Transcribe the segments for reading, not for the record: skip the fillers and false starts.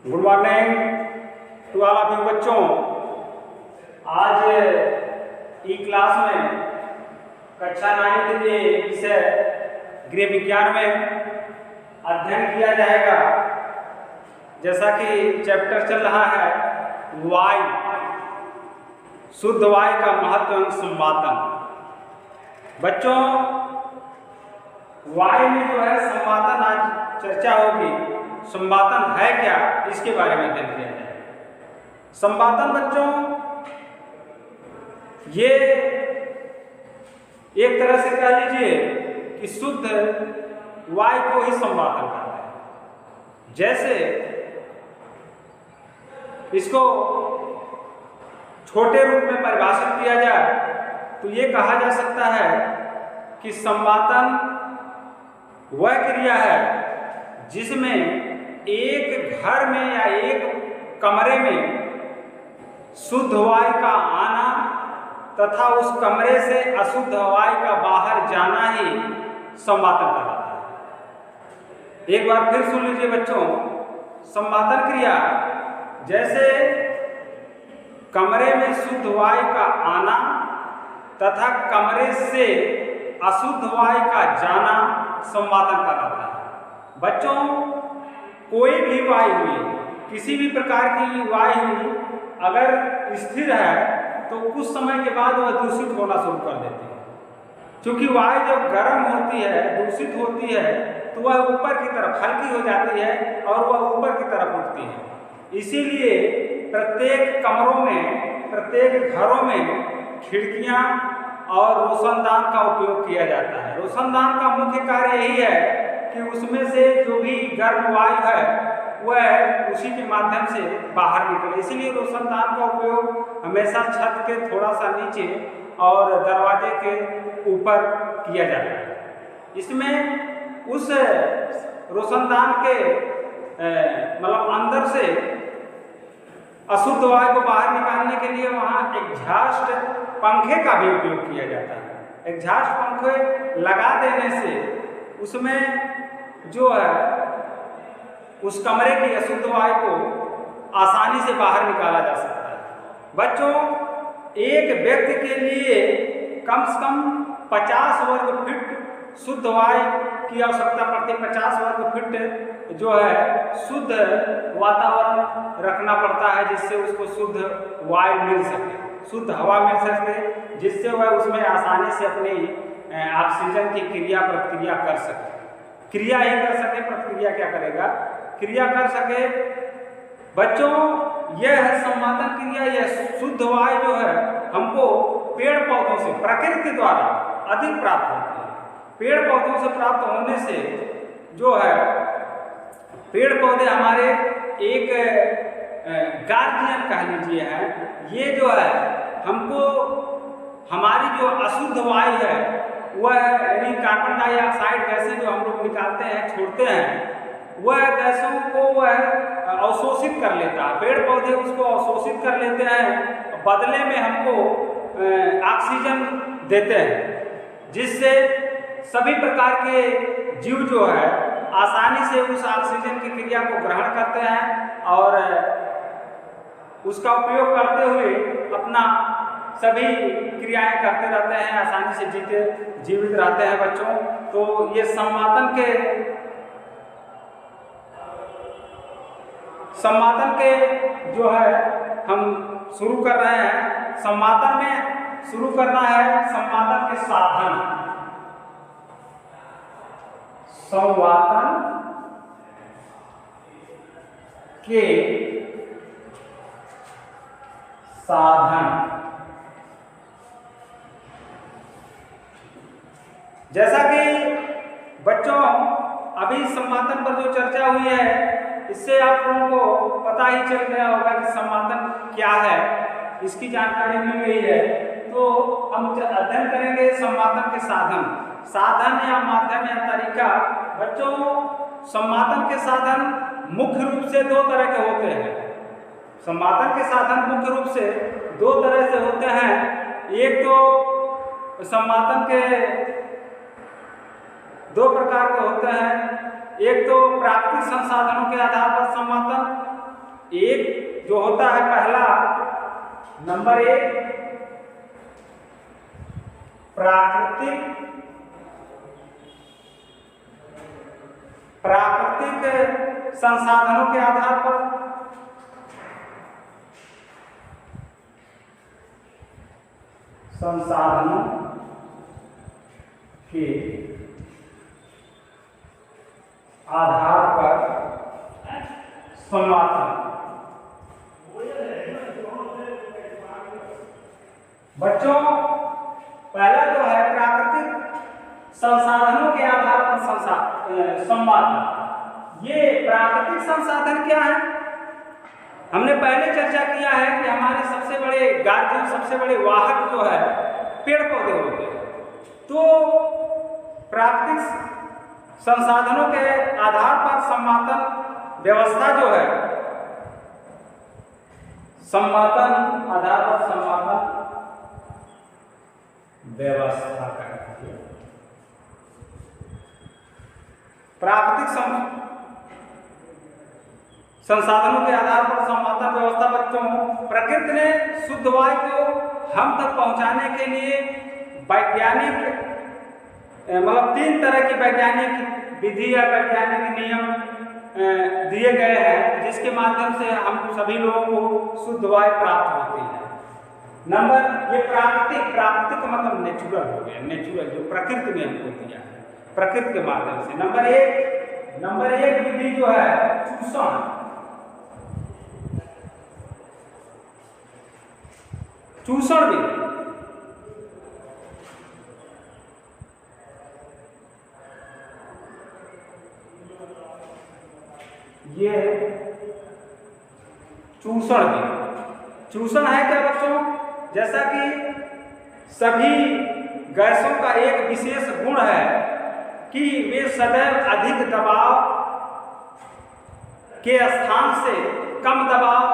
Good morning to all of you बच्चों। आज ई class में कक्षा 9 के विषय गृह विज्ञान में अध्ययन किया जाएगा। जैसा कि चैप्टर चल रहा है वायु, शुद्ध वायु का महत्व एवं संवातन। बच्चों, वायु में जो है संवातन आज चर्चा होगी। संवातन है क्या, इसके बारे में अध्ययन किया जाएगा। संवातन बच्चों ये एक तरह से कह लीजिए कि शुद्ध वायु को ही संवातन कहते हैं। जैसे इसको छोटे रूप में परिभाषित किया जाए तो ये कहा जा सकता है कि संवातन वह क्रिया है जिसमें एक घर में या एक कमरे में शुद्ध वायु का आना तथा उस कमरे से अशुद्ध वायु का बाहर जाना ही संवातन कहलाता है। एक बार फिर सुन लीजिए बच्चों, संवातन क्रिया जैसे कमरे में शुद्ध वायु का आना तथा कमरे से अशुद्ध वायु का जाना संवातन कहलाता है। बच्चों, कोई भी वायु हुई, किसी भी प्रकार की वायु हुई, अगर स्थिर है तो कुछ समय के बाद वह दूषित होना शुरू कर देती है। क्योंकि वायु जब गर्म होती है, दूषित होती है, तो वह ऊपर की तरफ हल्की हो जाती है और वह ऊपर की तरफ उठती है। इसीलिए प्रत्येक कमरों में, प्रत्येक घरों में खिड़कियां और रोशनदान का उपयोग किया जाता है। रोशनदान का मुख्य कार्य यही है कि उसमें से जो भी गर्म वायु है वह उसी के माध्यम से बाहर निकले। इसीलिए रोशनदान का उपयोग हमेशा छत के थोड़ा सा नीचे और दरवाजे के ऊपर किया जाता है। इसमें उस रोशनदान के मतलब अंदर से अशुद्ध वायु को बाहर निकालने के लिए वहाँ एग्जॉस्ट पंखे का भी उपयोग किया जाता है। एग्जॉस्ट पंखे लगा देने से उसमें जो है उस कमरे की अशुद्ध वायु को आसानी से बाहर निकाला जा सकता है। बच्चों, एक व्यक्ति के लिए कम से कम 50 वर्ग फीट शुद्ध वायु की आवश्यकता पड़ती है। 50 वर्ग फीट जो है शुद्ध वातावरण रखना पड़ता है, जिससे उसको शुद्ध वायु मिल सके, शुद्ध हवा मिल सके, जिससे वह उसमें आसानी से अपनी ऑक्सीजन की क्रिया प्रतिक्रिया कर सके। क्रिया ही कर सके, प्रतिक्रिया क्या करेगा, क्रिया कर सके। बच्चों, यह है संवातन क्रिया। यह शुद्ध वायु जो है हमको पेड़ पौधों से प्रकृति द्वारा अधिक प्राप्त होती है। पेड़ पौधों से प्राप्त होने से जो है पेड़ पौधे हमारे एक गार्जियन कह लीजिए हैं। ये जो है हमको हमारी जो अशुद्ध वायु है वह यानी कार्बन डाइऑक्साइड गैसें जो हम लोग निकालते हैं, छोड़ते हैं, वह गैसों को वह अवशोषित कर लेता है। पेड़ पौधे उसको अवशोषित कर लेते हैं, बदले में हमको ऑक्सीजन देते हैं, जिससे सभी प्रकार के जीव जो है आसानी से उस ऑक्सीजन की क्रिया को ग्रहण करते हैं और उसका उपयोग करते हुए अपना सभी क्रियाएं करते रहते हैं, आसानी से जीवित रहते हैं। बच्चों, तो ये संवातन के जो है हम शुरू कर रहे हैं। संवातन में शुरू करना है संवातन के साधन। संवातन के साधन। जैसा कि बच्चों अभी संवातन पर जो चर्चा हुई है, इससे आप लोगों को पता ही चल गया होगा कि संवातन क्या है, इसकी जानकारी मिल गई है। तो हम अध्ययन करेंगे संवातन के साधन। साधन या माध्यम या तरीका। बच्चों, संवातन के साधन मुख्य रूप से दो तरह के होते हैं। संवातन के साधन मुख्य रूप से दो तरह से होते हैं। एक तो संवातन के दो प्रकार के होते हैं। एक तो प्राकृतिक संसाधनों के आधार पर संवातन एक जो होता है पहला नंबर 1 प्राकृतिक संसाधनों के आधार पर, संसाधनों के आधार पर संवादन। बच्चों पहला जो है प्राकृतिक संसाधनों के आधार पर संवादन। ये प्राकृतिक संसाधन क्या है? हमने पहले चर्चा किया है कि हमारे सबसे बड़े गार्जियन, सबसे बड़े वाहक जो है पेड़ पौधे होते हैं। तो प्राकृतिक संसाधनों के आधार पर संवादन व्यवस्था जो है, संवादन आधार पर संवादन व्यवस्था करती है। प्राकृतिक संसाधनों के आधार पर संवादन व्यवस्था बच्चों, प्रकृति ने शुद्ध वायु को हम तक पहुंचाने के लिए वैज्ञानिक मतलब 3 तरह की वैज्ञानिक विधि या वैज्ञानिक नियम दिए गए हैं, जिसके माध्यम से हम सभी लोगों को शुद्ध वायु प्राप्त होती है। नंबर ये प्राकृतिक मतलब नेचुरल हो गया, नेचुरल जो प्रकृति ने हमको दिया है, प्रकृति के माध्यम से। नंबर एक विधि जो है चूषण विधि। ये चूषण विधि। चूषण है क्या बच्चों? जैसा कि सभी गैसों का एक विशेष गुण है कि वे सदैव अधिक दबाव के स्थान से कम दबाव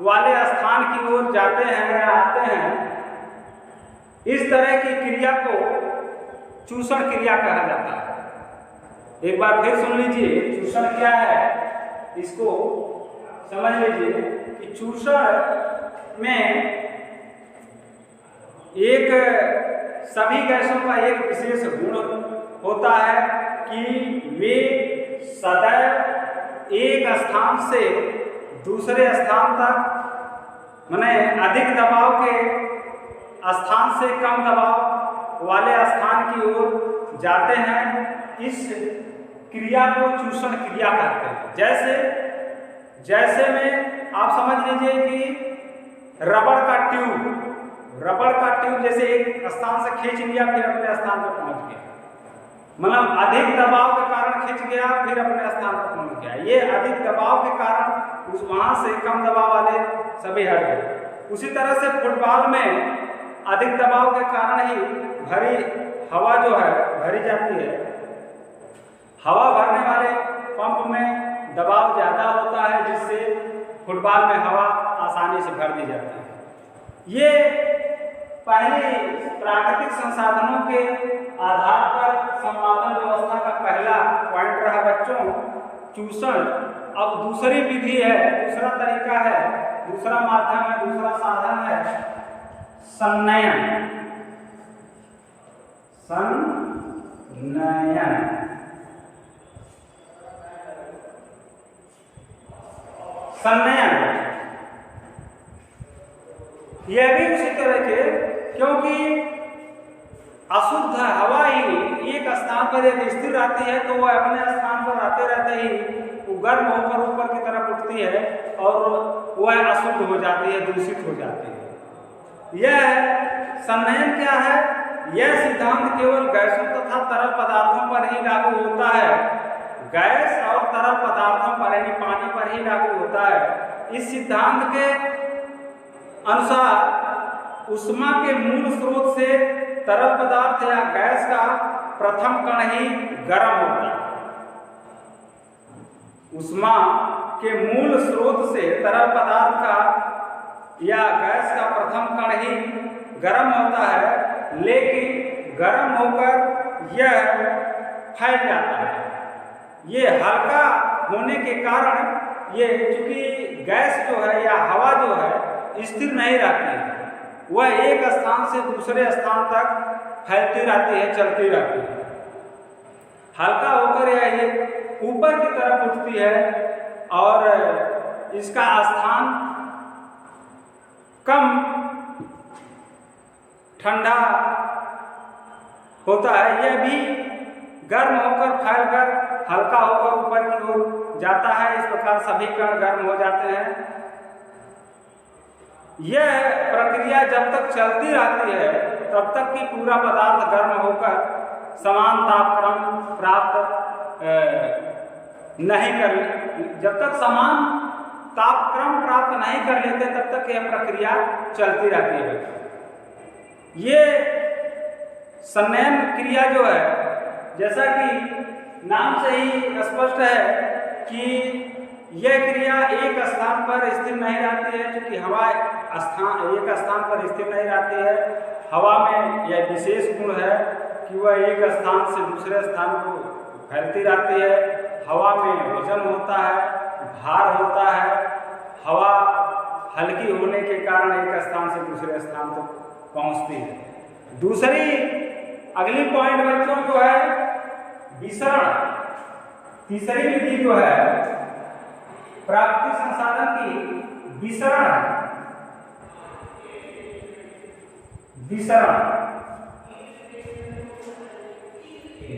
वाले स्थान की ओर जाते हैं या आते हैं। इस तरह की क्रिया को चूषण क्रिया कहा जाता है। एक बार फिर सुन लीजिए, चूषण क्या है इसको समझ लीजिए कि चूषण में एक सभी गैसों का एक विशेष गुण होता है कि वे सदैव एक स्थान से दूसरे स्थान तक माने अधिक दबाव के स्थान से कम दबाव वाले स्थान की ओर जाते हैं। इस क्रिया को चूषण क्रिया कहते हैं। जैसे में आप समझ लीजिए कि रबड़ का ट्यूब जैसे एक स्थान से खींच लिया फिर अपने स्थान पर पहुंच गया, मतलब अधिक दबाव के कारण खींच गया फिर अपने स्थान पर पहुंच गया। ये अधिक दबाव के कारण उस वहां से कम दबाव वाले सभी हट गए। उसी तरह से फुटबॉल में अधिक दबाव के कारण ही भरी हवा जो है भरी जाती है। हवा भरने वाले पंप में दबाव ज़्यादा होता है, जिससे फुटबॉल में हवा आसानी से भर दी जाती है। ये पहले प्राकृतिक संसाधनों के आधार पर संवादन व्यवस्था का पहला पॉइंट रहा बच्चों, चूषण। अब दूसरी विधि है, दूसरा तरीका है, दूसरा माध्यम है, दूसरा साधन है संनयन। यह भी उसी तरह के, क्योंकि अशुद्ध हवा ही एक स्थान पर यदि स्थिर रहती है तो वह अपने स्थान पर रहते रहते ही वो गर्म होकर ऊपर की तरफ उठती है और वह अशुद्ध हो जाती है, दूषित हो जाती है। यह संनयन क्या है? यह सिद्धांत केवल गैसों तथा तरल पदार्थों पर ही लागू होता है। गैस और तरल पदार्थों पर यानी पानी पर ही लागू होता है। इस सिद्धांत के अनुसार ऊष्मा के मूल स्रोत से तरल पदार्थ या गैस का प्रथम कण ही गर्म होता है। ऊष्मा के मूल स्रोत से तरल पदार्थ का या गैस का प्रथम कण ही गर्म होता है, लेकिन गर्म होकर यह फैल जाता है। ये हल्का होने के कारण ये चूंकि गैस जो है या हवा जो है स्थिर नहीं रहती है, वह एक स्थान से दूसरे स्थान तक फैलती रहती है, चलती रहती है। हल्का होकर यह ऊपर की तरफ उठती है और इसका स्थान कम ठंडा होता है। यह भी गर्म होकर फैलकर हल्का होकर ऊपर की ओर जाता है। इस प्रकार सभी कण गर्म हो जाते हैं। यह प्रक्रिया जब तक चलती रहती है तब तक कि पूरा पदार्थ गर्म होकर समान तापक्रम प्राप्त नहीं कर, जब तक समान तापक्रम प्राप्त नहीं कर लेते तब तक यह प्रक्रिया चलती रहती है। ये संनयन क्रिया जो है, जैसा कि नाम से ही स्पष्ट है कि यह क्रिया एक स्थान पर स्थिर नहीं रहती है, क्योंकि हवा एक स्थान पर स्थिर नहीं रहती है। हवा में यह विशेष गुण है कि वह एक स्थान से दूसरे स्थान को फैलती रहती है। हवा में वजन होता है, भार होता है। हवा हल्की होने के कारण एक स्थान से दूसरे स्थान तक पहुंचती है। दूसरी अगली पॉइंट बच्चों जो है विसरण। तीसरी विधि जो है प्राकृतिक संसाधन की विसरण।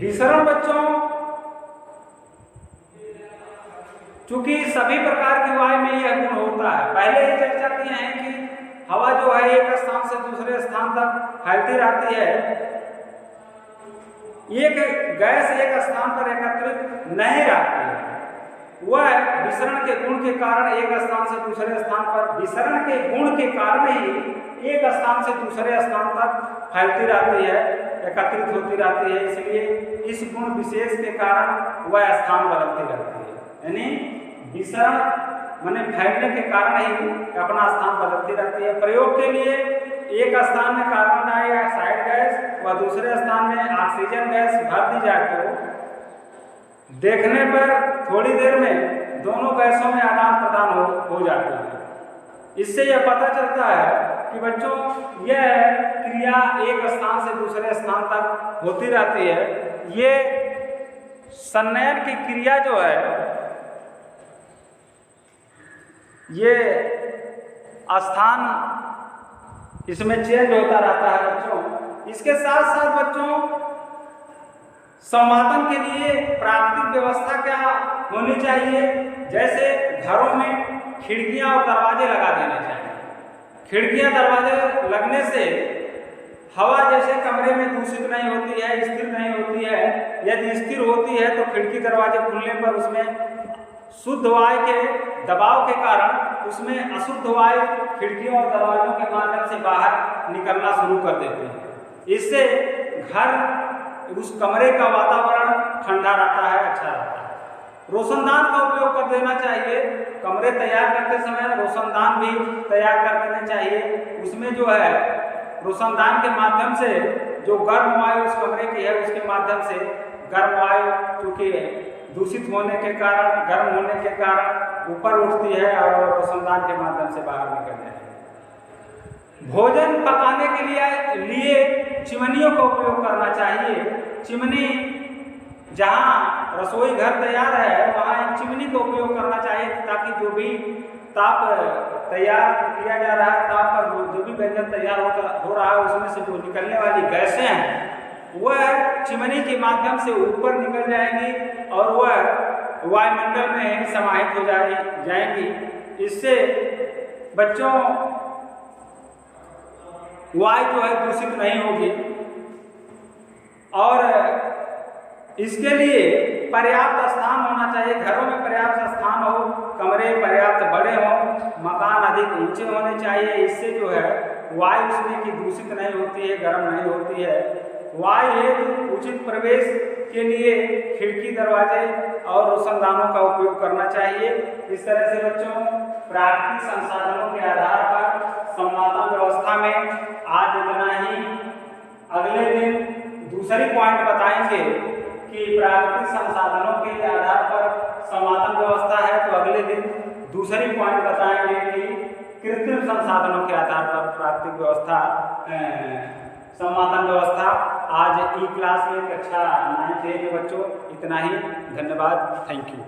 विसरण बच्चों, चूंकि सभी प्रकार की वायु में यह गुण होता है। पहले ही चर्चा किए हैं कि हवा जो है एक स्थान से दूसरे स्थान तक फैलती रहती है। एक गैस एक स्थान पर एकत्रित नहीं रहती है। वह विसरण के गुण के कारण एक स्थान से दूसरे स्थान पर, विसरण के गुण के कारण ही एक स्थान से दूसरे स्थान तक फैलती रहती है, एकत्रित होती रहती है। इसलिए इस गुण विशेष के कारण वह स्थान बदलती रहती है। यानी विसरण माने फैलने के कारण ही अपना स्थान बदलती रहती है। प्रयोग के लिए एक स्थान में कार्बन डाइऑक्साइड गैस व दूसरे स्थान में ऑक्सीजन गैस भर दी जाए तो देखने पर थोड़ी देर में दोनों गैसों में आदान प्रदान हो जाती है। इससे यह पता चलता है कि बच्चों यह क्रिया एक स्थान से दूसरे स्थान तक होती रहती है। ये संनयन की क्रिया जो है ये स्थान इसमें चेंज होता रहता है बच्चों। इसके साथ साथ बच्चों संवादन के लिए प्राकृतिक व्यवस्था क्या होनी चाहिए। जैसे घरों में खिड़कियां और दरवाजे लगा देने चाहिए। खिड़कियां दरवाजे लगने से हवा जैसे कमरे में दूषित नहीं होती है, स्थिर नहीं होती है। यदि स्थिर होती है तो खिड़की दरवाजे खुलने पर उसमें शुद्ध वायु के दबाव के कारण उसमें अशुद्ध वायु खिड़कियों और दरवाजों के माध्यम से बाहर निकलना शुरू कर देते हैं। इससे घर, उस कमरे का वातावरण ठंडा रहता है, अच्छा रहता है। रोशनदान का उपयोग कर देना चाहिए। कमरे तैयार करते समय रोशनदान भी तैयार कर देना चाहिए। उसमें जो है रोशनदान के माध्यम से जो गर्म वायु उस कमरे की है उसके माध्यम से गर्म वायु चूँकि दूषित होने के कारण, गर्म होने के कारण ऊपर उठती है और रोशनदान के माध्यम से बाहर निकल जाएगी। भोजन पकाने के लिए चिमनियों का उपयोग करना चाहिए। चिमनी, जहाँ रसोई घर तैयार है वहाँ एक चिमनी का उपयोग करना चाहिए ताकि जो भी ताप तैयार किया जा रहा है, ताप पर जो भी व्यंजन तैयार हो रहा है उसमें से जो निकलने वाली गैसें हैं वह चिमनी के माध्यम से ऊपर निकल जाएंगी और वह वायुमंडल में समाहित हो जाएंगी। इससे बच्चों वायु जो है दूषित नहीं होगी। और इसके लिए पर्याप्त स्थान होना चाहिए। घरों में पर्याप्त स्थान हो, कमरे पर्याप्त बड़े हों, मकान अधिक ऊंचे होने चाहिए। इससे जो है वायु उसमें की दूषित नहीं होती है, गर्म नहीं होती है। वायु हेतु उचित प्रवेश के लिए खिड़की, दरवाजे और रोशनदानों का उपयोग करना चाहिए। इस तरह से बच्चों प्राकृतिक संसाधनों के आधार पर संवादन व्यवस्था में आज इतना ही। अगले दिन दूसरी पॉइंट बताएंगे कि प्राकृतिक संसाधनों के आधार पर संवादन व्यवस्था है, तो अगले दिन दूसरी पॉइंट बताएंगे कि कृत्रिम संसाधनों के आधार पर प्राकृतिक व्यवस्था सम्मातन व्यवस्था। आज ई क्लास में कक्षा 9 के बच्चों इतना ही। धन्यवाद। Thank you.